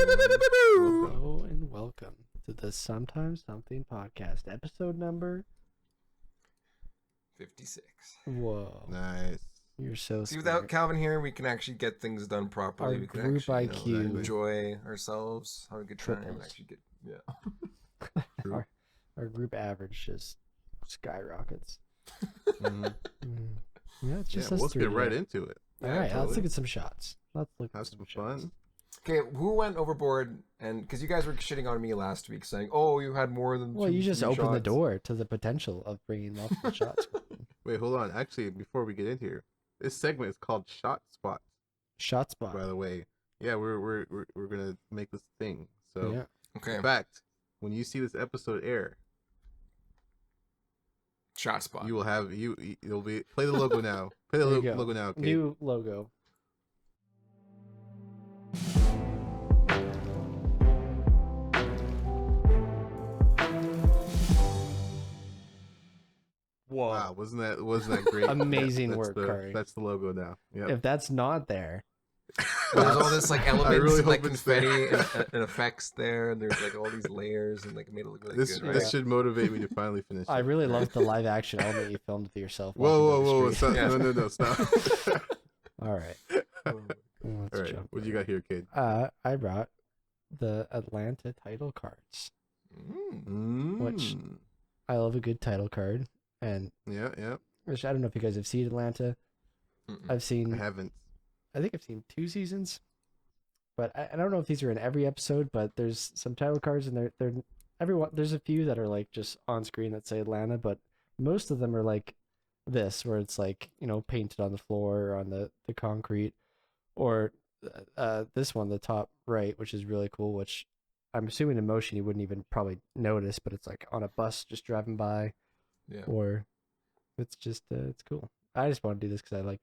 Hello and welcome to the Sometimes Something podcast, episode number 56. Whoa. Nice. You're so See, smart. without Calvin here, we can actually get things done properly. Our We can group actually, IQ enjoy ourselves, have a good time, triples. actually get our group average just skyrockets. Mhm. Yeah, it's just us let's three get right today. into it. All right, let's look at some shots. Let's look Have at some shots. fun. Okay, who went overboard? And because you guys were shitting on me last week, saying, "Oh, you had more than." Well, you just three opened the shots." door to the potential of bringing multiple shots. Wait, hold on. Actually, before we get in here, this segment is called Shot Spot. Shot spot. By the way, yeah, we're gonna make this thing. So, Yeah. Okay, in fact, when you see this episode air, shot spot. you will have you'll be play the logo now. Play the There you go. logo now. Okay. New logo. Whoa. Wow, wasn't that great? Amazing That's work, Kari. That's the logo now. Yeah. If that's not there, There's all this like elements, really and, like hope it's confetti and effects there, and there's like all these layers, and like made it look really This good. Right? this should motivate me to finally finish. I it. really loved the live action element you filmed with yourself. Whoa, walking down the stop. street. No, stop. All right. All Let's right, jump what do you got here, kid? I brought the Atlanta title cards. Which- I love a good title card, and Yeah. which I don't know if you guys have seen Atlanta. Mm-mm. I've seen. I haven't. I think I've seen 2 seasons, but I don't know if these are in every episode. But there's some title cards, and they're everyone. There's a few that are like just on screen that say Atlanta, but most of them are like this, where it's like painted on the floor or on the concrete, or this one, the top right, which is really cool. Which I'm assuming in motion you wouldn't even probably notice, but it's like on a bus just driving by, Yeah. or it's just it's cool. I just want to do this because I like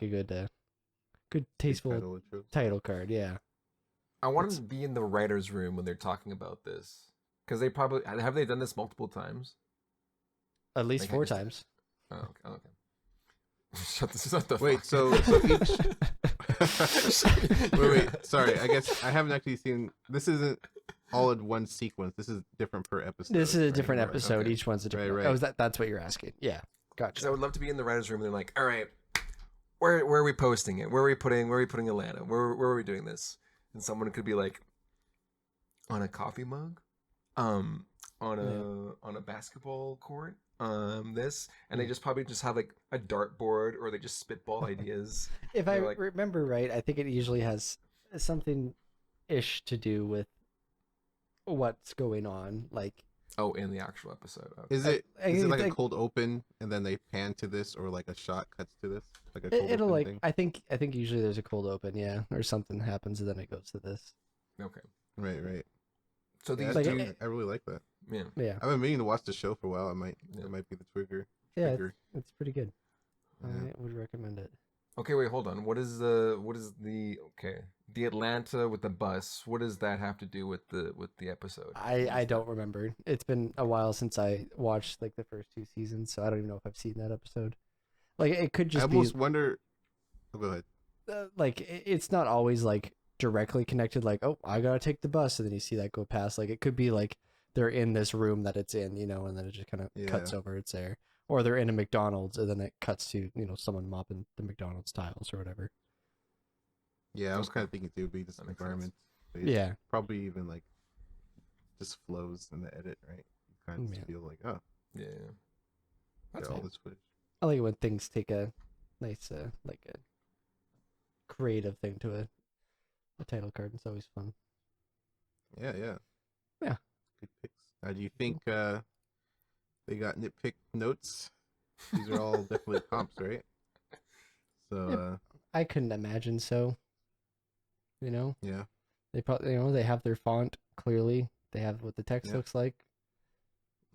a good tasteful title card. Yeah. I wanted to be in the writers' room when they're talking about this, because they probably have they done this multiple times. At least Like, 4 I just- times. Oh, okay. Shut the Wait, fuck so up. each. wait. Sorry, I guess I haven't actually seen. This isn't all in one sequence. This is different per episode. This is a right? different right, episode. okay. Each one's a different. Right. Oh, that's what you're asking? Yeah. Because I Gotcha. would love to be in the writers' room. And they're like, "All right, where are we posting it? Where are we putting Atlanta? Where are we doing this?" And someone could be like, on a coffee mug, on a basketball court, this, and they just probably just have like a dartboard, or they just spitball ideas. If I They're like- remember right, I think it usually has something ish to do with what's going on. Like, Oh, in the actual episode. Okay. Is it I is it like a think- cold open and then they pan to this, or like a shot cuts to this, like a cold it'll open like. thing? I think usually there's a cold open, yeah, or something happens and then it goes to this. Okay. Right. So Yeah, these Like, do, I really like that. yeah. Yeah. I've been meaning to watch the show for a while. Yeah. It might be the trigger. Yeah, Trigger. it's pretty good. Yeah. I would recommend it. Okay, wait, hold on. What is the Atlanta with the bus? What does that have to do with the episode? I don't remember. It's been a while since I watched like the first 2 seasons, so I don't even know if I've seen that episode. Like, it could I just almost be wonder. Oh, go ahead. like it's not always like directly connected. Like, oh, I gotta take the bus, and then you see that go past. Like, it could be like they're in this room that it's in, and then it just kind of cuts over. It's there, or they're in a McDonald's, and then it cuts to someone mopping the McDonald's tiles or whatever. Yeah, I was Okay. kind of thinking it would be this That makes environment. But it Yeah, Probably even like just flows in the edit, right? You kind of Yeah. just feel like, oh, Yeah. got That's all cool. this footage. I like it when things take a nice like a creative thing to a title card. It's always fun. Yeah. Yeah. Good picks. Do you think they got nitpick notes? These are all definitely comps, right? So I couldn't imagine so. yeah. They probably they have their font clearly. They have what the text Yep. looks like.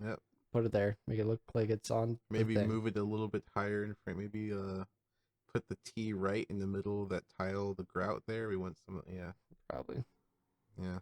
Yep. Put it there. Make it look like it's on. the Maybe thing. move it a little bit higher in frame. Maybe put the T right in the middle of that tile, the grout there. We want some. Yeah. Probably. Yeah.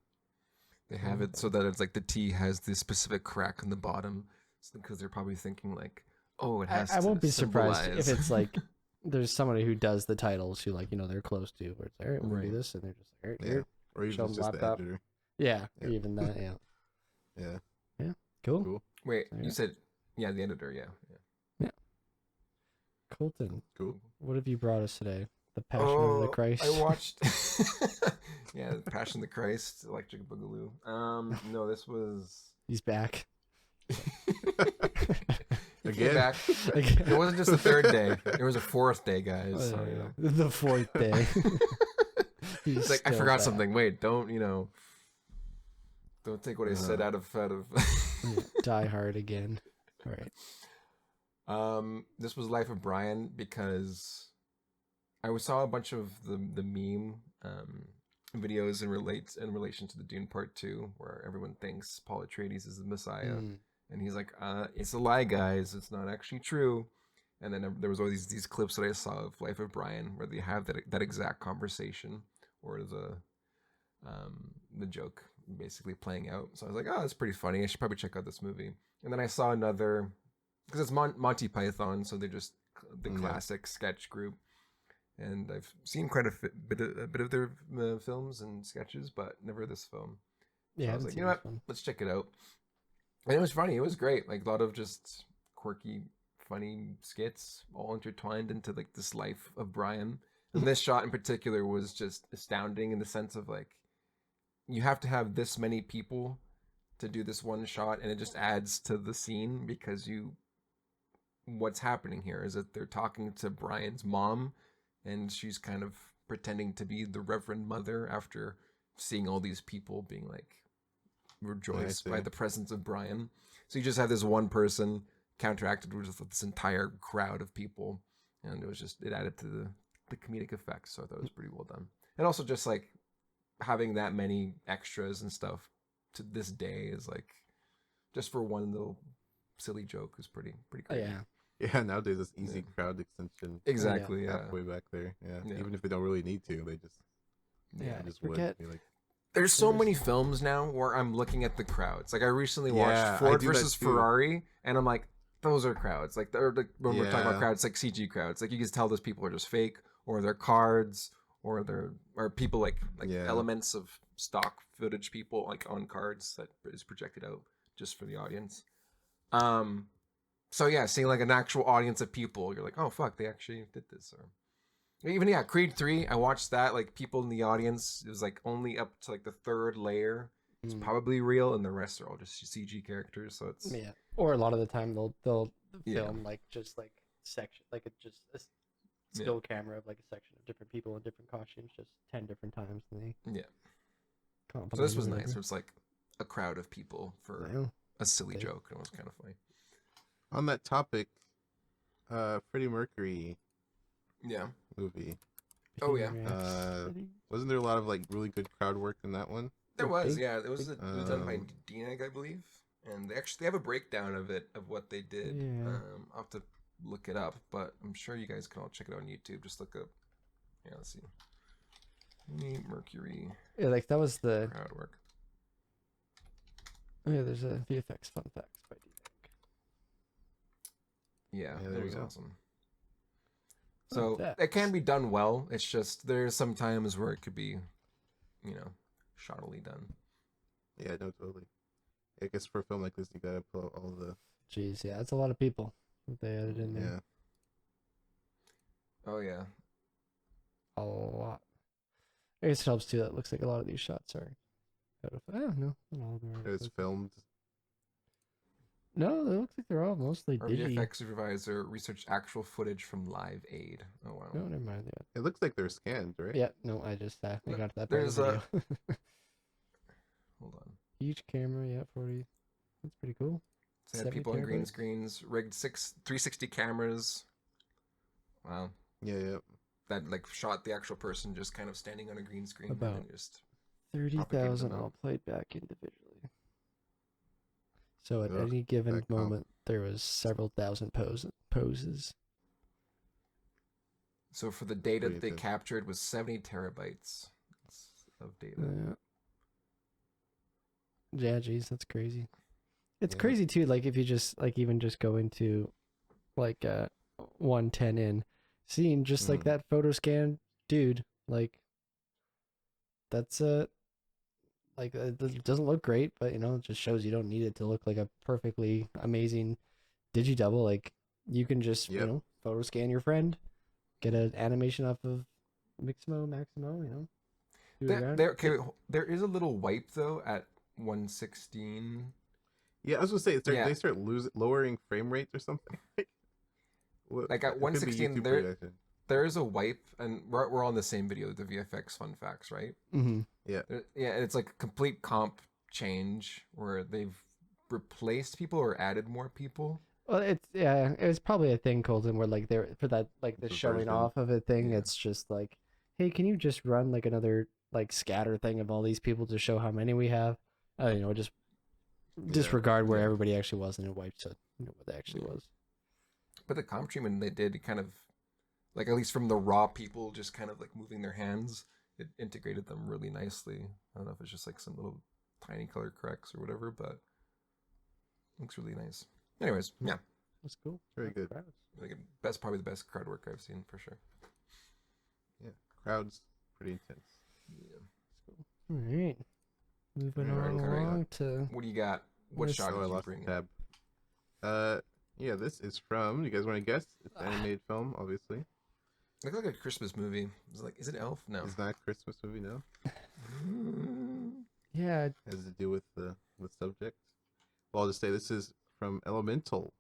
They have it so that it's like the T has this specific crack in the bottom, because they're probably thinking like, oh, it has. I won't to be surprised if symbolize. it's like there's somebody who does the titles who they're close to, where it's all right, we'll do Right. this, and they're just like, all right, Yeah. here, Or show even him just the laptop. editor. Yeah, Yeah. even that. Yeah, Yeah. cool. Cool. Wait, So, you yeah. said the editor. Yeah. Colton, Cool. what have you brought us today? The Passion of the Oh, Christ. I watched. Yeah, Passion of the Christ, Electric Boogaloo. No, this was. He's back. He came Again? back. It wasn't just the third day. It was a fourth day, guys. So, you know. The fourth day. It's like I still forgot back. something. Wait, don't don't take what I said out of. Yeah, Die Hard again. All right. This was Life of Brian because I saw a bunch of the meme videos in relation to the Dune Part 2, where everyone thinks Paul Atreides is the Messiah, and he's like, it's a lie, guys. It's not actually true. And then there was all these clips that I saw of Life of Brian where they have that exact conversation, or the joke basically playing out. So I was like, oh, that's pretty funny. I should probably check out this movie. And then I saw another, because it's Monty Python, so they're just the classic sketch group. And I've seen quite a bit of their films and sketches, but never this film. So Yeah, I was like, you know what? Let's check it out. And it was funny. It was great. Like a lot of just quirky, funny skits, all intertwined into like this life of Brian. And this shot in particular was just astounding in the sense of like, you have to have this many people to do this one shot, and it just adds to the scene because what's happening here is that they're talking to Brian's mom, and she's kind of pretending to be the Reverend Mother after seeing all these people being like rejoiced by the presence of Brian. So you just have this one person counteracted with this entire crowd of people, and it added to the comedic effect. So I thought it was pretty well done. And also just like having that many extras and stuff to this day is like, just for one little silly joke is pretty great. Oh, yeah. Yeah, nowadays it's easy crowd extension. Exactly. Yeah. Halfway back there. Yeah. Yeah. Even if they don't really need to, they just just forget. would be like, There's so many films now where I'm looking at the crowds. Like I recently watched Ford versus Ferrari, and I'm like, those are crowds. Like when we're talking about crowds, like CG crowds. Like you can tell those people are just fake, or they're cards, or people like elements of stock footage people like on cards that is projected out just for the audience. So yeah, seeing like an actual audience of people, you're like, oh fuck, they actually did this. Or even Creed 3, I watched that, like people in the audience, it was like only up to like the third layer. It's probably real, and the rest are all just CG characters. So it's or a lot of the time they'll film like just like section, like just a still camera of like a section of different people in different costumes, just 10 different times. And they so this was nice. It was like a crowd of people for a silly joke. It was kind of funny. On that topic, Freddie Mercury movie. Oh yeah. Wasn't there a lot of like really good crowd work in that one? There was, yeah. It was done by DNEG, I believe, and they have a breakdown of what they did. Yeah. I'll have to look it up, but I'm sure you guys can all check it out on YouTube. Just look up. Yeah, let's see. Freddie Mercury. Yeah, like that was the crowd work. Oh yeah, there's a VFX fun facts by DNEG. Yeah, there it was you go. awesome. So it can be done well. It's just there's some times where it could be, shoddily done. Yeah, no, totally. I guess for a film like this, you gotta put all the. Jeez, yeah, that's a lot of people that they added in there. Yeah. Oh yeah. A lot. I guess it helps too. That it looks like a lot of these shots are out of. Oh no, not all of them are. It was filmed. No, it looks like they're all mostly Our digi. VFX supervisor researched actual footage from Live Aid. Oh wow. No, never mind. Yeah. It looks like they're scanned, right? Yeah. No, I just I got to that part There's of the video. Hold on. Each camera, yeah, 40. That's pretty cool. So they had people on 70 green terabytes. screens, rigged 360 cameras. Wow. Yeah. That like shot the actual person just kind of standing on a green screen. About and just 30,000 them all played back individually. So at Ugh, any given that comp. moment, there was several thousand poses. So for the data Pretty they intense. captured was 70 terabytes of data. Yeah, geez, that's crazy. It's Yeah. crazy too. Like if you just even just go into like 110 in, seeing just like that photo scan dude, like that's Like it doesn't look great, but you know, it just shows you don't need it to look like a perfectly amazing digi-double. Like you can just, you Yep. know, photo scan your friend, get an animation off of Mixmo, Maximo, you know, do it around. Okay, wait, there is a little wipe though at 116. Yeah, I was gonna say, Yeah, they start lowering frame rates or something. Well, like at it could be 116 YouTube there production. there is a wipe, and we're on the same video, the VFX fun facts, right? Mm-hmm. Yeah, Yeah, it's like a complete comp change where they've replaced people or added more people. Well, it was probably a thing, Colton, where like there for that like the the showing version. off of a thing. Yeah. It's just like, hey, can you just run like another like scatter thing of all these people to show how many we have? You know, just disregard where Yeah. everybody actually was and it wipes to you know what they actually was. But the comp treatment they did kind of, like at least from the raw people just kind of like moving their hands, it integrated them really nicely. I don't know if it's just like some little tiny color corrects or whatever, but it looks really nice. Anyways, yeah, That's cool. Very good. like probably the best crowd work I've seen for sure. Yeah, crowd's pretty intense. Yeah. All right, moving All right, on Kari. along to What do you got? What Yes. shot Oh, I did you lost bring? the tab. Yeah, this is from. You guys want to guess? It's an animated film, obviously. Look like a Christmas movie. It's like, is it Elf? No. It's not a Christmas movie, no. yeah, Has to do with the subject. Well, I'll just say this is from Elemental.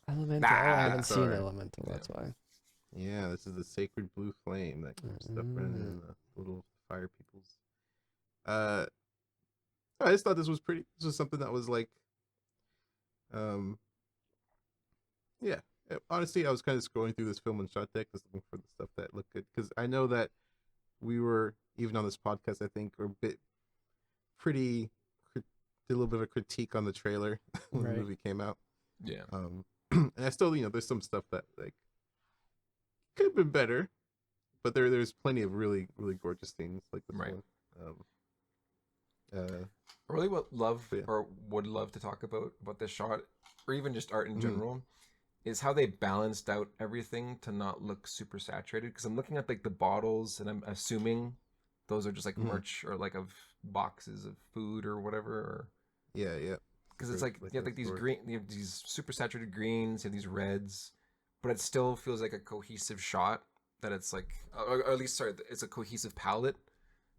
Elemental. Oh, I haven't seen Sorry. Elemental. That's why. Yeah, this is the sacred blue flame that keeps stuff running in the little fire peoples. I just thought this was pretty. This was something that was like, yeah. Honestly, I was kind of scrolling through this film on Shot Deck, just looking for the stuff that looked good, because I know that we were even on this podcast. I think we're a bit pretty did a little bit of a critique on the trailer when Right. the movie came out. Yeah. And I still, there's some stuff that like could have been better, but there's plenty of really really gorgeous things like this Right. one. I really would love Yeah. or would love to talk about this shot, or even just art in Mhm. general, is how they balanced out everything to not look super saturated. Because I'm looking at like the bottles, and I'm assuming those are just like Mhm. merch or like of boxes of food or whatever. Or Yeah. because it's For, like you have a like these store. green, you have these super saturated greens, you have these reds, but it still feels like a cohesive shot. That it's like, or at least sorry, it's a cohesive palette.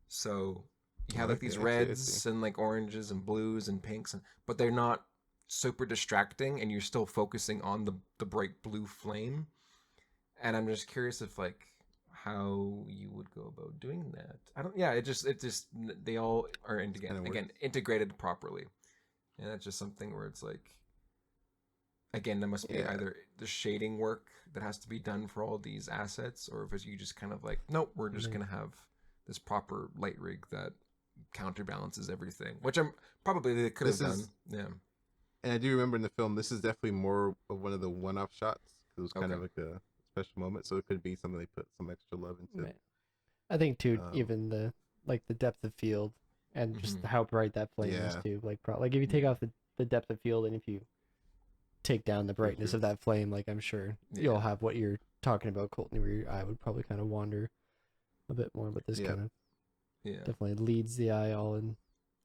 So you have like Okay, these I see. reds and like oranges and blues and pinks, but they're not super distracting, and you're still focusing on the bright blue flame. And I'm just curious if like how you would go about doing that. I don't. Yeah, it just they all are kinda again integrated properly, and that's just something where it's like. Again, there must be Yeah. either the shading work that has to be done for all these assets, or if it's you just kind of like, nope, we're just Mhm. gonna have this proper light rig that counterbalances everything, which I'm probably they could have This done. is- Yeah. And I do remember in the film, this is definitely more of one of the one-off shots. 'Cause it was kind of Okay. like a special moment, so it could be something they put some extra love into. Man. I think too, Um, even the like the depth of field and just Mhm. how bright that flame is Yeah. too. Like if you take off the depth of field and if you take down the brightness sure. of that flame, like I'm sure you'll Yeah. have what you're talking about, Colton, where your eye would probably kind of wander a bit more, but this Yeah. kind of Yeah. definitely leads the eye all into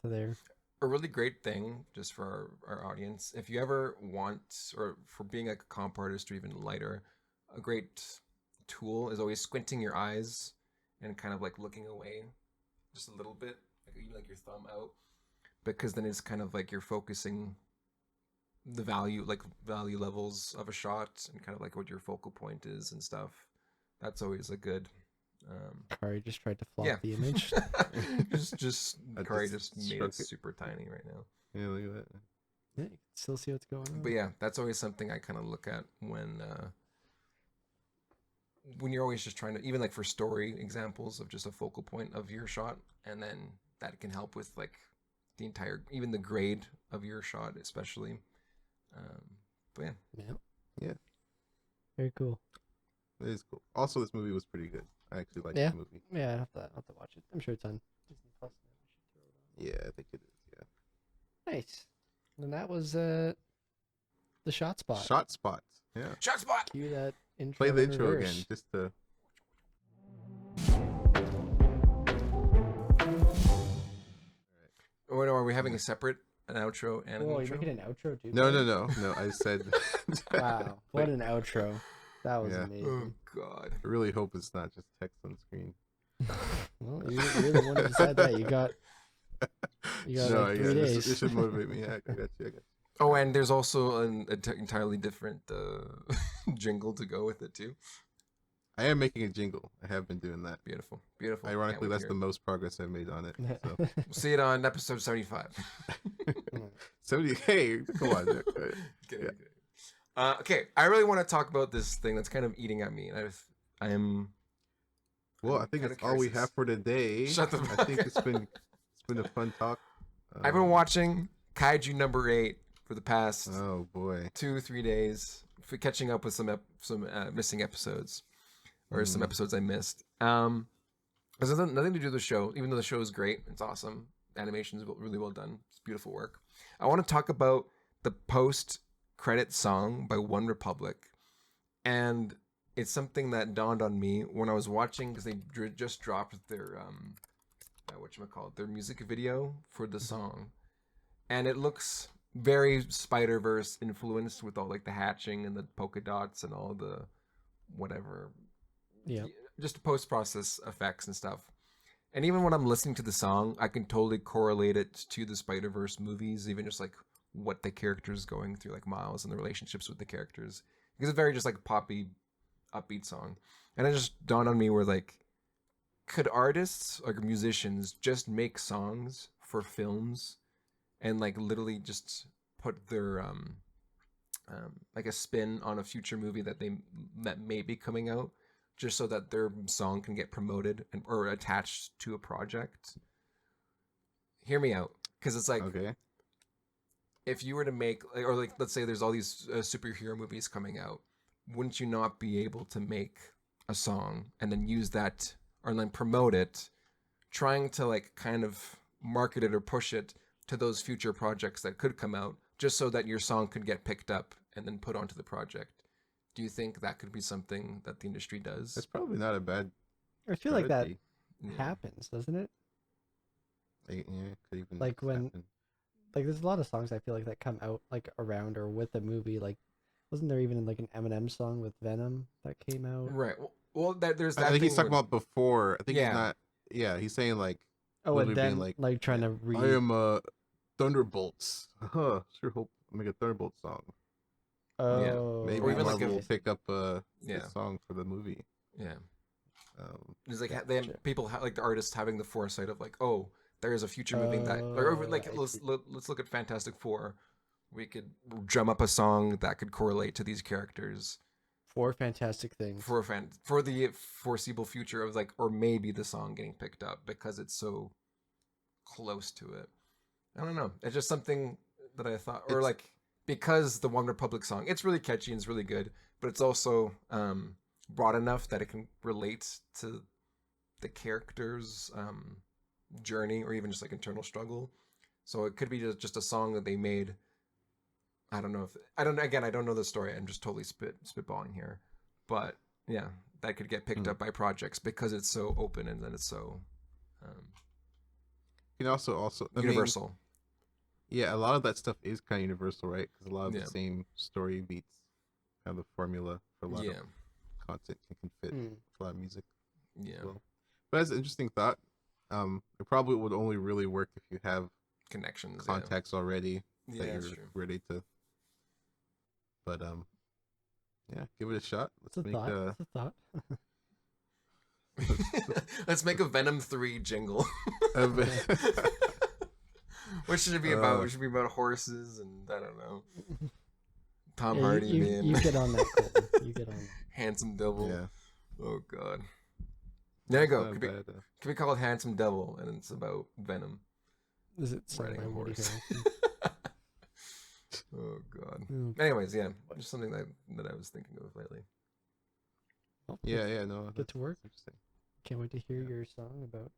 there. A really great thing just for our audience, if you ever want, or for being like a comp artist or even lighter, a great tool is always squinting your eyes and kind of like looking away just a little bit, like even like your thumb out, because then it's kind of like you're focusing the value levels of a shot and kind of like what your focal point is and stuff. That's always a good Kari just tried to flop yeah. the image. just I Kari just just made struck it it. super tiny right now. Yeah, look at that. Yeah, you can still see what's going on. But yeah, that's always something I kind of look at when you're always just trying to, even like for story examples of just a focal point of your shot, and then that can help with like the entire, even the grade of your shot, especially. But yeah, Yeah. Yeah. Very cool. It is cool. Also, this movie was pretty good. I actually liked Yeah. the movie. Yeah, I'll have to watch it. I'm sure it's on Disney Plus. Yeah, I think it is. Yeah. Nice. And that was the shot spot. Shot spot. Yeah. shot spot. Cue that intro. Play the in intro reverse. again, just to. Wait, are we having a separate an outro and an Whoa, you're intro? making an outro too? No, Corey? no. I said. Wow, what an outro! That was Yeah. Oh amazing. God. I really hope it's not just text on screen. Well, you're the one who decided that. You got No, like 3 yeah, days. this should motivate me. I got you. Oh, and there's also an entirely different jingle to go with it too. I am making a jingle. I have been doing that. Beautiful, beautiful. Ironically, Can't wait that's to the hear most progress I've made on it. So, it. We'll see it on episode 75. 70. Hey, come on. Kidding, Yeah. kidding. Okay, I really want to talk about this thing that's kind of eating at me. I am. Well, I'm I think kinda that's all we curious. have for today. Shut the I fuck think up. it's been a fun talk. I've been watching Kaiju number 8 for the past Oh boy. 2-3 days, for catching up with some missing episodes, or some episodes I missed. There's nothing to do with the show, even though the show is great. It's awesome. Animation is really well done. It's beautiful work. I want to talk about the post-credit song by One Republic, and it's something that dawned on me when I was watching, because they just dropped their their music video for the song, and it looks very Spider-Verse influenced with all like the hatching and the polka dots and all the whatever, Yeah. just post-process effects and stuff. And even when I'm listening to the song, I can totally correlate it to the Spider-Verse movies, even just like what the character's going through, like Miles and the relationships with the characters, because it's very just like poppy, upbeat song. And it just dawned on me where like, could artists or musicians just make songs for films and like literally just put their like a spin on a future movie that may be coming out, just so that their song can get promoted or attached to a project? Hear me out, because it's like, Okay. if you were to make, or like, let's say there's all these superhero movies coming out, wouldn't you not be able to make a song and then use that, or then promote it, trying to like kind of market it or push it to those future projects that could come out, just so that your song could get picked up and then put onto the project? Do you think that could be something that the industry does? That's probably not a bad I feel like that strategy. Yeah. happens, doesn't it? Yeah, could even Like when- happen. Like there's a lot of songs I feel like that come out like around or with a movie. Like, wasn't there even like an Eminem song with Venom that came out? Right. Well, there's that. I think thing he's talking where- about before. I think Yeah. he's not. Yeah, he's saying like, Oh, and literally then being like trying to I read. am Thunderbolts. Sure hope I make a Thunderbolt song. Oh, Maybe Or even like Marvel if- will pick up a Yeah. song for the movie. Yeah. It's like Yeah, they have sure. people like the artists having the foresight of like, oh, there is a future movie that, or like I let's see. let's look at Fantastic Four. We could drum up a song that could correlate to these characters Four fantastic things. for for the foreseeable future of like, or maybe the song getting picked up because it's so close to it. I don't know. It's just something that I thought, or It's- like, because the One Republic song, it's really catchy and it's really good, but it's also broad enough that it can relate to the character's journey or even just like internal struggle. So it could be just a song that they made. I don't know if I don't know the story. I'm just totally spitballing here, but yeah, that could get picked up by projects because it's so open and then it's so You can also I mean, universal. yeah, a lot of that stuff is kind of universal, right? Because a lot of Yeah. the same story beats have the formula for a lot Yeah, of content and can fit Hmm. a lot of music yeah, as well. But that's an interesting thought. It probably would only really work if you have connections. contacts already Yeah, that that's you're true. ready to. But yeah, give it a shot. It's a thought. It's a thought. Let's make a Venom 3 jingle. a What should it be about? It should be about horses and I don't know. Tom Yeah, Hardy, you, man. you get on that, Colton. You get on that. Handsome Devil. yeah. Oh god. There you go. Not Could be, bad, could be called Handsome Devil, and it's about Venom Is it sung riding by a Woody horse. Harrelson? Oh god. Oh, Anyways, yeah, just something that I was thinking of lately. well, Yeah, no. Get to work. that's interesting. Can't wait to hear your song about.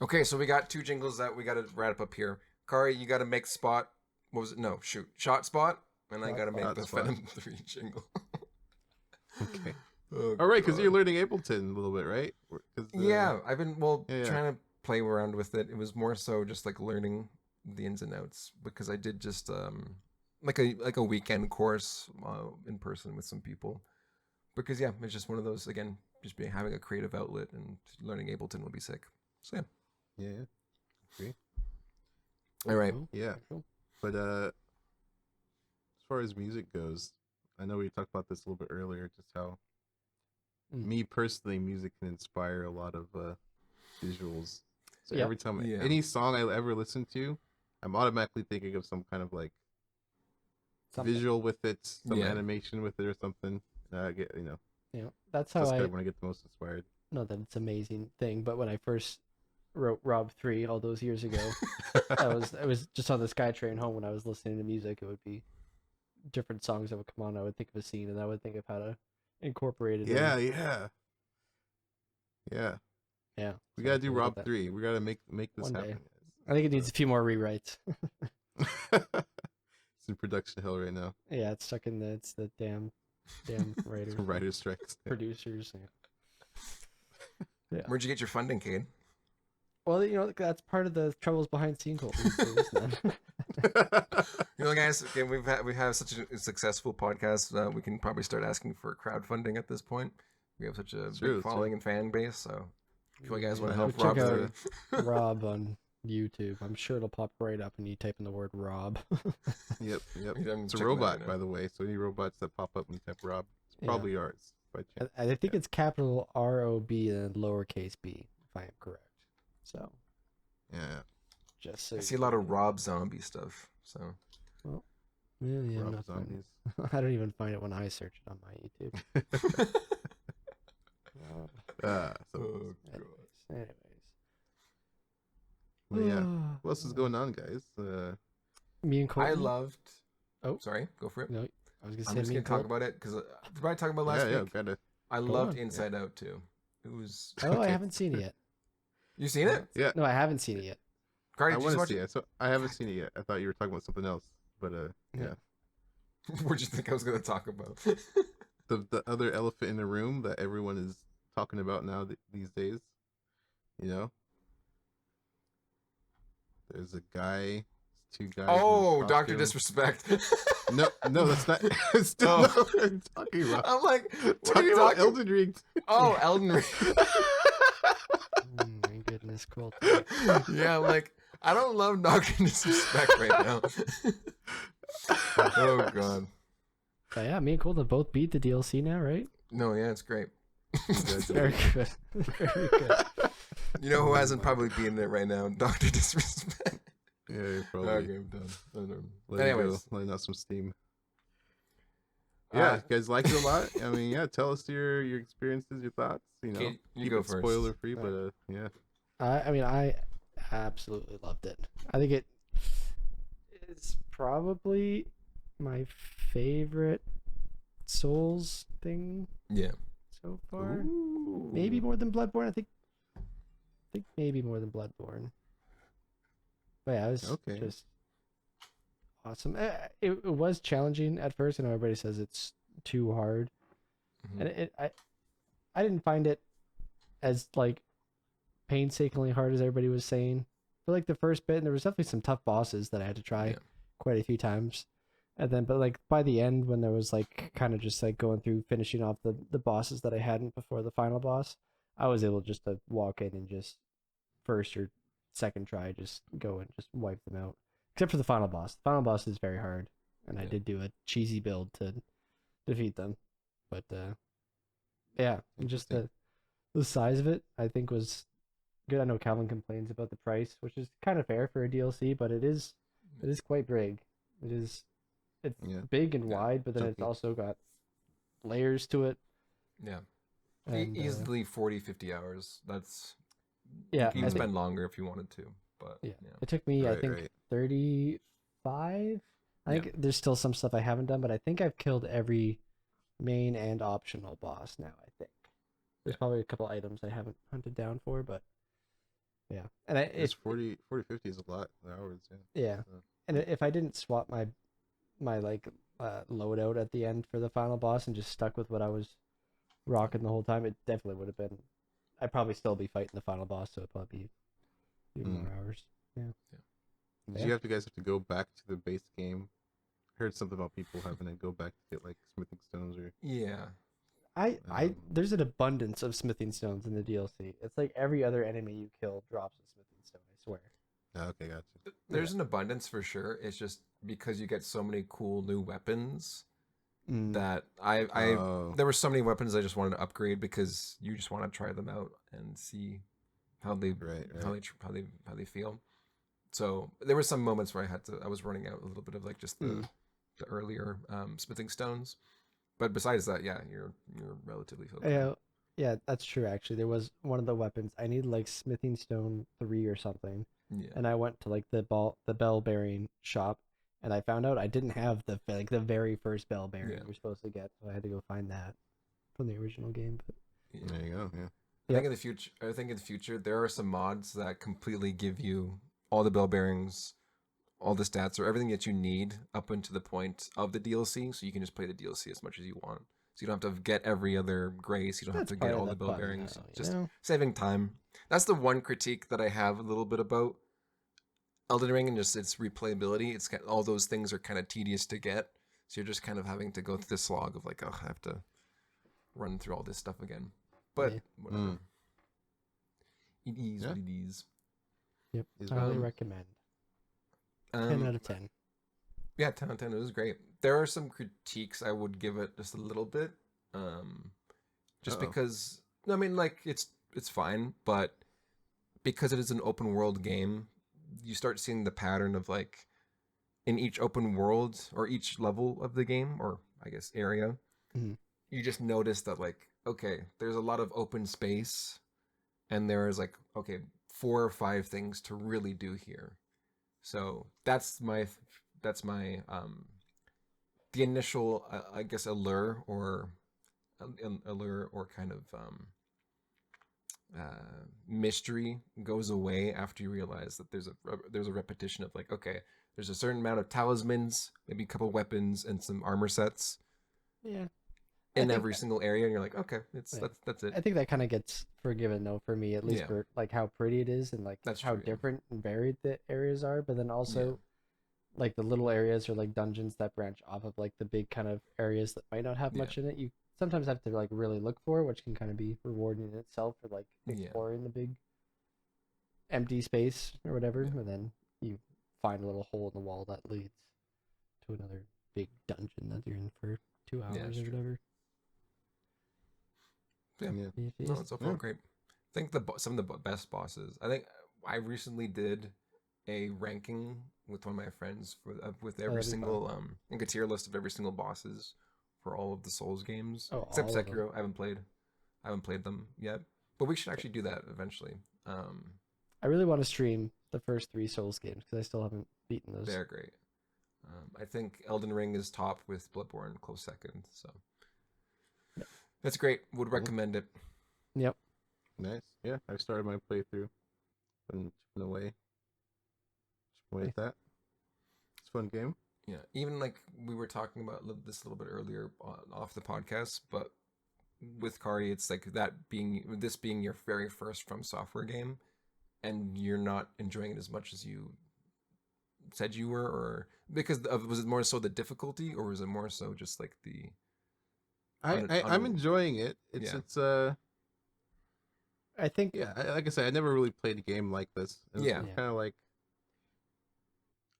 Okay, so we got 2 jingles that we got to wrap up here. Kari, you got to make spot. What was it? No, shoot, shot spot, and I Shot got to make Spot. the Venom 3 jingle. Okay. Oh, All right, because God. you're learning Ableton a little bit, right? 'Cause, Yeah, I've been yeah. trying to play around with it. It was more so just like learning the ins and outs because I did just like a weekend course in person with some people because yeah, it's just one of those again, just being having a creative outlet and learning Ableton would be sick. So yeah. Yeah. Agree. All right. Cool. Yeah. Cool. But as far as music goes, I know we talked about this a little bit earlier, just how me personally, music can inspire a lot of visuals. So Yep. every time Yeah. any song I ever listen to, I'm automatically thinking of some kind of like Something. visual with it, some Yeah. animation with it or something. I get That's how that's kind I of when I get the most inspired. know that it's an amazing thing. But when I first wrote Rob 3 all those years ago, I was just on the SkyTrain home when I was listening to music. It would be different songs that would come on. I would think of a scene and I would think of how to incorporate it Yeah, in. yeah. Yeah. We So gotta do we'll get Rob that 3. We gotta make this one day. happen, I think it needs a few more rewrites. guys. It's in production hell right now. Yeah, it's stuck in the damn writers, Some writer strikes. producers. Yeah. Where'd you get your funding, Cade? Well, that's part of the troubles behind Scene Cult these days, man. You know, guys, again, we have such a successful podcast. We can probably start asking for crowdfunding at this point. We have such a big following and fan base, so if you guys want to help Check Rob, out Rob on YouTube. I'm sure it'll pop right up when you type in the word Rob. Yep. I'm It's a checking that robot, right by now. the way. So any robots that pop up when you type Rob, it's probably ours. By chance. I think it's capital ROB and lowercase b, if I am correct. So Yeah. just so I see a lot of Rob Zombie stuff. So really, I'm Rob not finding zombies. it. I don't even find it when I search it on my YouTube. So, Anyways. well, yeah. What else is going on, guys? Me and Colton. I loved. Oh. Sorry, go for it. No, I was gonna I'm say just me gonna and talk Colton. about it because did I talk about last yeah, week? gotta. I Go loved on. Inside Out too. It was. Oh, I okay. haven't seen it yet. You seen it? Yeah. No, I haven't seen it yet. Cardi, I did you want to watch see it? it. So I haven't seen it yet. I thought you were talking about something else, but yeah. What'd you think I was gonna talk about? The other elephant in the room that everyone is talking about now these days. You know, there's a guy, two guys. Oh, in Doctor costume. Disrespect. No, that's not. It's still Oh. not what I'm talking about. I'm like, what are Talking you about talking? Elden Ring. Oh, Elden Ring. Oh my goodness, Colton. Yeah, I'm like, I don't love Doctor Disrespect right now. Oh god. But yeah, me and Colton both beat the DLC now, right? No, yeah, it's great. Very good. Very good. You know who hasn't probably beaten it right now? Doctor Disrespect. Yeah, you're probably. Okay, I'm done. Let it go, Anyways, letting out some steam. Yeah, you guys liked it a lot. I mean, yeah, tell us your experiences, your thoughts. You know, Kate, you keep go it first. spoiler free, but yeah. I mean, I absolutely loved it. I think it is probably my favorite Souls thing yeah. so far. Ooh. Maybe more than Bloodborne. I think maybe more than Bloodborne. But yeah, it was Okay. just awesome. It was challenging at first. I know everybody says it's too hard, Mhm. and I didn't find it as like painstakingly hard as everybody was saying. For like the first bit, and there was definitely some tough bosses that I had to try Yeah. quite a few times. And then, but like by the end, when there was like kind of just like going through finishing off the bosses that I hadn't before the final boss, I was able just to walk in and just first or second try just go and just wipe them out. Except for the final boss. The final boss is very hard, and I Yeah. did do a cheesy build to defeat them. But yeah, and just the size of it, I think was good. I know Calvin complains about the price, which is kind of fair for a DLC, but it is quite big. It's Yeah. big and Yeah. wide, but then it's Chunky. also got layers to it. Yeah. And, Easily 40, 50 hours. That's yeah, You can I think- spend longer if you wanted to, but Yeah. It took me, I Right, think, right. 35. I think there's still some stuff I haven't done, but I think I've killed every main and optional boss now, I think. There's Yeah. probably a couple items I haven't hunted down for, but yeah. And It's 40, 50 is a lot of hours. Yeah. yeah. So, And if I didn't swap my like loadout at the end for the final boss and just stuck with what I was rocking the whole time, it definitely would have been. I'd probably still be fighting the final boss, so it'd probably be even more hours. Yeah. Did you guys have to go back to the base game? Heard something about people having to go back to get like smithing stones or Yeah. There's an abundance of smithing stones in the DLC. It's like every other enemy you kill drops a smithing stone. I swear. oh, okay, gotcha. There's an abundance for sure. It's just because you get so many cool new weapons that Oh. there were so many weapons I just wanted to upgrade because you just want to try them out and see how they Right. how they feel. So there were some moments where I was running out a little bit of like just the earlier smithing stones, but besides that, yeah, you're relatively focused. Yeah, that's true. Actually, there was one of the weapons I needed like smithing stone 3 or something, Yeah, and I went to like the bell bearing shop, and I found out I didn't have the very first bell bearing you're supposed to get, so I had to go find that from the original game. But yeah. There you go. Yeah. I think in the future there are some mods that completely give you all the bell bearings, all the stats, or everything that you need up until the point of the DLC, so you can just play the DLC as much as you want. So you don't have to get every other grace. You don't have that's to get part of all the the bell fun, bearings. though, Just saving time. That's the one critique that I have a little bit about Elden Ring and just its replayability. It's got, all those things are kind of tedious to get. So you're just kind of having to go through the slog of like, oh, I have to run through all this stuff again. But whatever. It is what it is. Yep, Is highly recommend. 10 out of 10. Yeah, 10 out of 10. It was great. There are some critiques I would give it just a little bit. Just because, I mean, like, it's fine, but because it is an open world game, you start seeing the pattern of, like, in each open world or each level of the game, or I guess area, you just notice that, like, okay, there's a lot of open space, and there is, like, okay, 4 or 5 things to really do here. So that's my the initial I guess allure or kind of mystery goes away after you realize that there's a repetition of like, okay, there's a certain amount of talismans, maybe a couple weapons and some armor sets in every single area, and you're like, okay, that's it. I think that kind of gets forgiven though, for me at least, for like how pretty it is and like That's how true, different and varied the areas are, but then also like the little areas or like dungeons that branch off of like the big kind of areas that might not have much in it, you sometimes have to like really look for, which can kind of be rewarding in itself for like exploring the big empty space or whatever, and then you find a little hole in the wall that leads to another big dungeon that you're in for 2 hours or whatever. No, it's overall great. I think some of the best bosses. I think I recently did a ranking with one of my friends with every single like a tier list of every single bosses for all of the Souls games, except Sekiro. I haven't played them yet, but we should actually do that eventually. I really want to stream the first 3 Souls games because I still haven't beaten those. They're great. I think Elden Ring is top with Bloodborne close second. So that's great. Would recommend it. Yep. Nice. Yeah, I started my playthrough. Been chipping away. At that. It's a fun game. Yeah, even like we were talking about this a little bit earlier off the podcast, but with Kari, it's like this being your very first From Software game, and you're not enjoying it as much as you said you were, or because was it more so the difficulty, or was it more so just like the? I'm enjoying it. It's I think like I said, I never really played a game like this. It's kind of like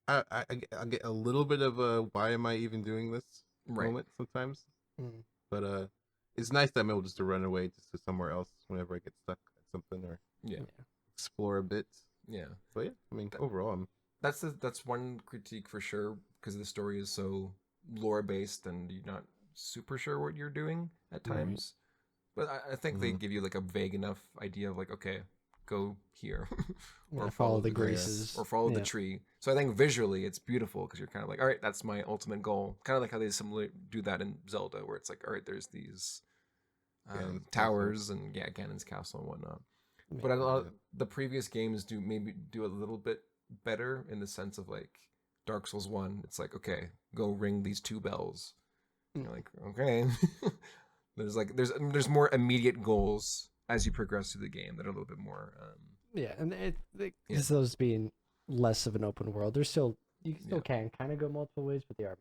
I get a little bit of a why am I even doing this moment sometimes, but it's nice that I'm able just to run away just to somewhere else whenever I get stuck at something or explore a bit. Yeah, but yeah, I mean overall, that's one critique for sure because the story is so lore based and you're not super sure what you're doing at times. But I think they give you like a vague enough idea of like, okay, go here, or follow the graces, or follow the tree. So I think visually it's beautiful because you're kind of like, all right, that's my ultimate goal. Kind of like how they similarly do that in Zelda, where it's like, all right, there's these towers and Ganon's castle and whatnot. But a lot of the previous games do a little bit better in the sense of like Dark Souls 1. It's like, okay, go ring these 2 bells. You're like, okay. There's more immediate goals as you progress through the game that are a little bit more and those being less of an open world. There's still you still can kind of go multiple ways, but they are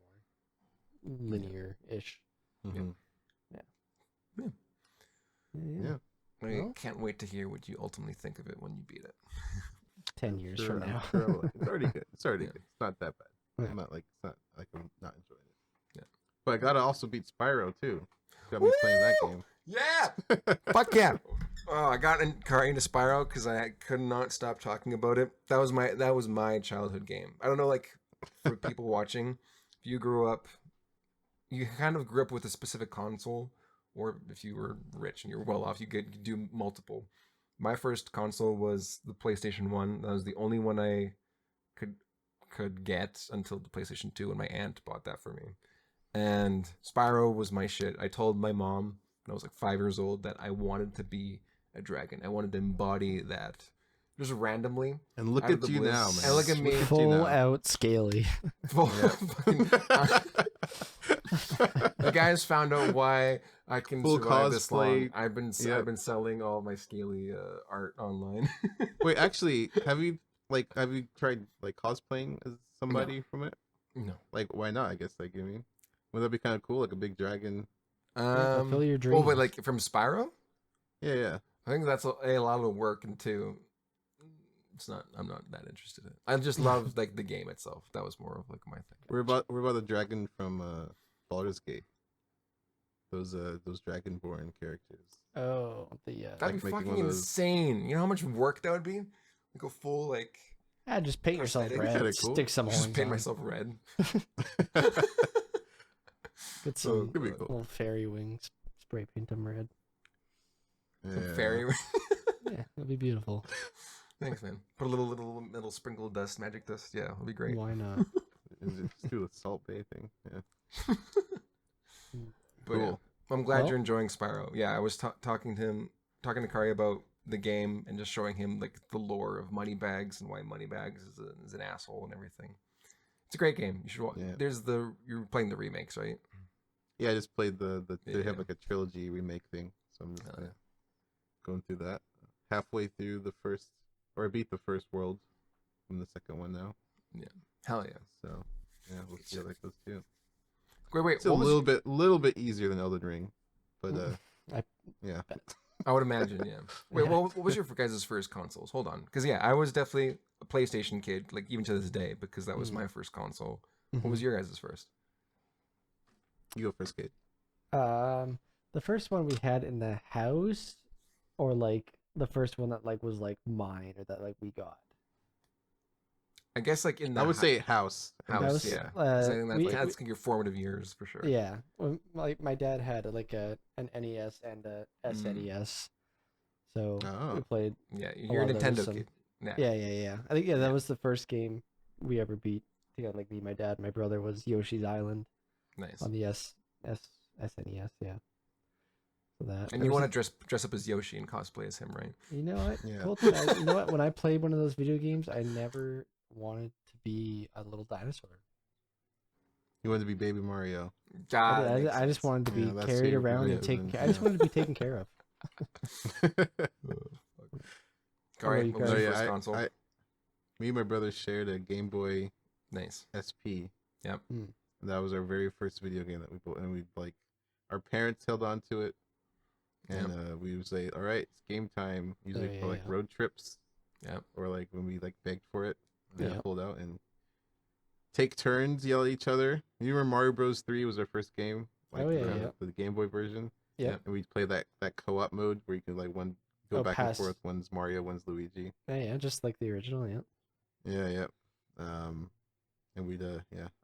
more linear-ish. Mhm. Yeah. I Well- can't wait to hear what you ultimately think of it when you beat it. 10 years from now. I'm sure I will. It's already good. It's already Yeah. good. It's not that bad. Yeah. I'm not like it's not like I'm not enjoying it. Yeah. But I gotta also beat Spyro too. Got me playing that game. Yeah! Fuck yeah! Oh, I got car into Spyro because I could not stop talking about it. That was my childhood game. I don't know, like for people watching, if you grew up, you kind of grew up with a specific console, or if you were rich and you were well off, you could do multiple. My first console was the PlayStation 1. That was the only one I could get until the PlayStation 2, and my aunt bought that for me. And Spyro was my shit. I told my mom when I was like 5 years old that I wanted to be a dragon. I wanted to embody that just randomly. And look Out of at the you bliss. now, man. And look at me. Full out scaly. The guys found out why I can Full survive this long. cosplay. I've been selling all my scaly art online. Wait, actually, have you tried like cosplaying as somebody from it? No. Like, why not? I guess like I mean, would that be kind of cool? Like a big dragon? Fulfill your Oh, dreams. but like from Spyro? Yeah, yeah. I think that's a lot of work, and too, I'm not that interested in it. I just love like the game itself. That was more of like my thing. We're about the dragon from Baldur's Gate. Those dragonborn characters. Oh, the That'd like be making fucking one of those- insane. You know how much work that would be? Like a full like just paint yourself prosthetic. red. Kinda cool. Stick some horns just paint on. myself red. Get So some could be cool. little fairy wings. Spray paint them red. Yeah. Fairy. Yeah, that'd be beautiful. Thanks, man. Put a little sprinkle of dust, magic dust. Yeah, it'll be great. Why not? Just do a salt bay thing. Yeah. But yeah, Cool. I'm glad Well- you're enjoying Spyro. Yeah, I was talking to Kari about the game and just showing him like the lore of Moneybags and why Moneybags is an asshole and everything. It's a great game. You should watch. Yeah. You're playing the remakes, right? Yeah, I just played they Yeah. have like a trilogy remake thing, so I'm just Oh, yeah. going through that. Halfway through the first, or I beat the first world from the second one now. Hell yeah. So yeah, we'll see how that goes too. Wait. It's a little bit easier than Elden Ring, but I- yeah. I would imagine, yeah. Wait, Yeah. what was your guys' first consoles? Hold on, because yeah, I was definitely a PlayStation kid, like even to this day, because that was Mm. my first console. Mhm. What was your guys' first? You go first, Kate. The first one we had in the house, or like the first one that like was like mine, or that like we got. I guess like in the I would say house. house, House, yeah. uh, 'Cause I think that's, we- like, that's your formative years for sure. Yeah, well, my dad had like an NES and a SNES, so Oh. we played. Yeah, you're a lot of Nintendo those, kid. Yeah. Yeah. I think that Yeah. was the first game we ever beat together. Like me, my dad, my brother was Yoshi's Island Nice. on the SNES. Yeah. So that. And there you was want to dress up as Yoshi and cosplay as him, right? You know what? Yeah. Colton, you know what? When I played one of those video games, I never wanted to be a little dinosaur. You wanted to be Baby Mario. I just wanted to be Yeah, that's carried your around and religion, taken. I just yeah. wanted to be taken care of. All right, you what was guys? your first console? Me and my brother shared a Game Boy Nice. SP. Yep. Hmm. That was our very first video game that we bought, and we like our parents held on to it, and we would say, "All right, it's game time." Usually Oh, for like yeah. road trips, Yep. or like when we like begged for it, we Yeah. pulled out and take turns yell at each other. You remember Mario Bros. 3 was our first game, like Oh, yeah, yeah. the Game Boy version. Yeah. And we'd play that co-op mode where you could like go Oh, back pass. and forth. One's Mario, one's Luigi. Yeah, just like the original. Yeah. Yeah. And we'd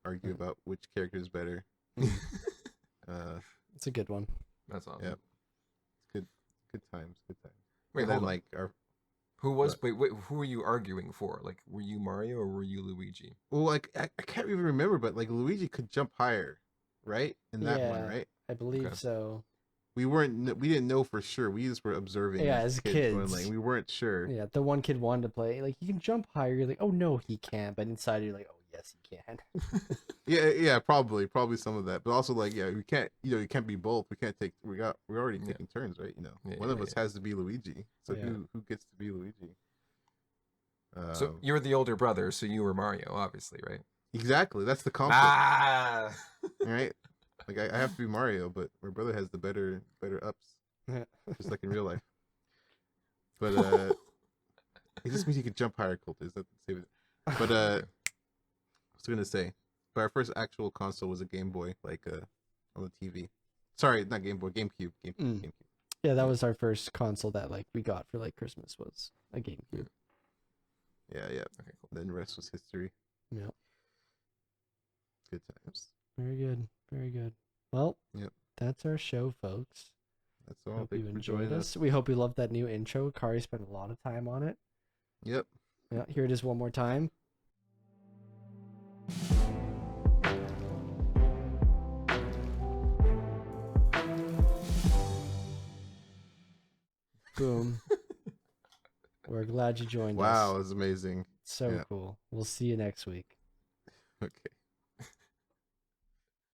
argue about which character is better. It's a good one. That's awesome. Yep. Good times. Wait, And hold then on. like our Who who were you arguing for? Like, were you Mario or were you Luigi? well, like I can't even remember, but like Luigi could jump higher, right? In that one, Yeah. right? I believe Okay. so. We didn't know for sure. We just were observing. Yeah, as going, kids. like, we weren't sure. Yeah, the one kid wanted to play. Like, he can jump higher. You're like, oh no, he can't. But inside, you're like, oh yes, he can. Yeah, probably some of that, but also like, yeah, we can't, you can't be both. We can't take. We're already Yeah. taking turns, right? Yeah, One of yeah, us has to be Luigi. So Yeah. who gets to be Luigi? So you're the older brother, so you were Mario, obviously, right? Exactly. That's the conflict, Ah. right? Like I have to be Mario, but my brother has the better ups, just like in real life. But it just means he can jump higher, Colton. That's the same. But Okay. I was gonna say, but our first actual console was a Game Boy, like on the TV. Sorry, not Game Boy, GameCube. GameCube. Yeah, that was our first console that like we got for like Christmas was a GameCube. Yeah. Okay, cool. Then the rest was history. Yeah. Good times. Very good. Very good. Well, Yep. that's our show, folks. That's all. Hope Thank you you for enjoyed joining us. We hope you loved that new intro. Kari spent a lot of time on it. Yep. Yeah, here it is one more time. Boom. We're glad you joined us. Wow, it was amazing. So Yeah. cool. We'll see you next week. Okay.